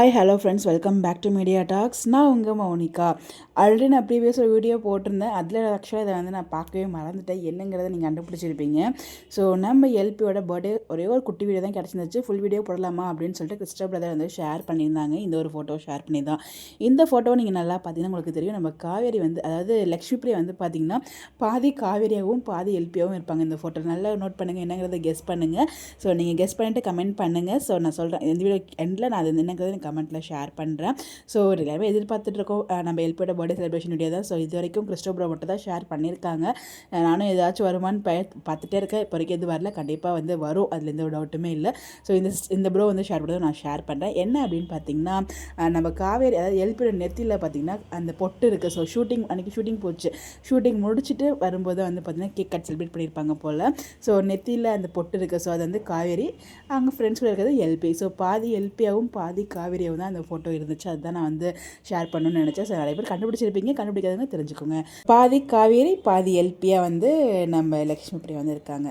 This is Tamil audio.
Hi hello friends, welcome back to media talks. நான் உங்கள் மௌனிகா. ஆல்ரெடி நான் ப்ரீவியஸ் ஒரு வீடியோ போட்டிருந்தேன். அதில் ஆக்சுவலாக இதை வந்து நான் பார்க்கவே மறந்துட்டேன். என்னங்கிறத நீங்கள் கண்டுபிடிச்சிருப்பீங்க. ஸோ நம்ம எல்பியோட பர்த்டே ஒரே ஒரு குட்டி வீடியோ தான் கிடச்சிருந்துச்சு. ஃபுல் வீடியோ போடலாமா அப்படின்னு சொல்லிட்டு கிறிஸ்டோ பிரதர் வந்து ஷேர் பண்ணியிருந்தாங்க. இந்த ஒரு ஃபோட்டோ ஷேர் பண்ணி தான். இந்த ஃபோட்டோவை நீங்கள் நல்லா பார்த்தீங்கன்னா உங்களுக்கு தெரியும். நம்ம காவேரி வந்து, அதாவது லக்ஷ்மி பிரியா வந்து பார்த்தீங்கன்னா பாதி காவேரியாகவும் பாதி எல்பியாகவும் இருப்பாங்க இந்த ஃபோட்டோ. நல்லா நோட் பண்ணுங்கள், என்னங்கிறத கெஸ் பண்ணுங்கள். ஸோ நீங்கள் கெஸ் பண்ணிவிட்டு கமெண்ட் பண்ணுங்கள். ஸோ நான் சொல்கிறேன், இந்த வீடியோ எண்டில் நான் அது என்னங்கிறத கமெண்ட்டில் ஷேர் பண்ணுறேன். ஸோ எல்லாமே எதிர்பார்த்துட்ருக்கோம் நம்ம எல்பியோட பர்த்டே செலிப்ரேஷன் வீடியோ தான். ஸோ இது வரைக்கும் கிறிஸ்டோ ப்ரோ மட்டும் தான் ஷேர் பண்ணியிருக்காங்க. நானும் ஏதாச்சும் வருமானு பார்த்துட்டே இருக்கேன். இப்போ வரைக்கும் எது வரல, கண்டிப்பாக வந்து வரும், அதில் எந்த ஒரு டவுட்டுமே இல்லை. ஸோ இந்த ப்ரோ வந்து ஷேர் பண்ணதை நான் ஷேர் பண்ணுறேன். என்ன அப்படின்னு பார்த்தீங்கன்னா, நம்ம காவேரி, அதாவது எல்பியோட நெத்தியில் பார்த்தீங்கன்னா அந்த பொட்டு இருக்குது. ஸோ அன்றைக்கி ஷூட்டிங் போச்சு. ஷூட்டிங் முடிச்சுட்டு வரும்போது வந்து பார்த்திங்கன்னா கேக் கட் செலிப்ரேட் பண்ணியிருப்பாங்க போல். ஸோ நெத்தியில் அந்த பொட்டு இருக்குது. ஸோ அது வந்து காவேரி, அவங்க ஃப்ரெண்ட்ஸ் கூட இருக்கிறது எல்பி. ஸோ பாதி எல்பியாகவும் பாதி காவேரியாகவும் தான் அந்த ஃபோட்டோ இருந்துச்சு. அதுதான் நான் வந்து ஷேர் பண்ணணும்னு நினச்சேன். ஸோ நிறைய பேர் கண்டுபிடிச்சிருப்பீங்க, கண்டுபிடிக்காதவங்க தெரிஞ்சுக்கோங்க. பாதி காவேரி பாதி எல்பியாக வந்து நம்ம லக்ஷ்மி பிரியா வந்து இருக்காங்க.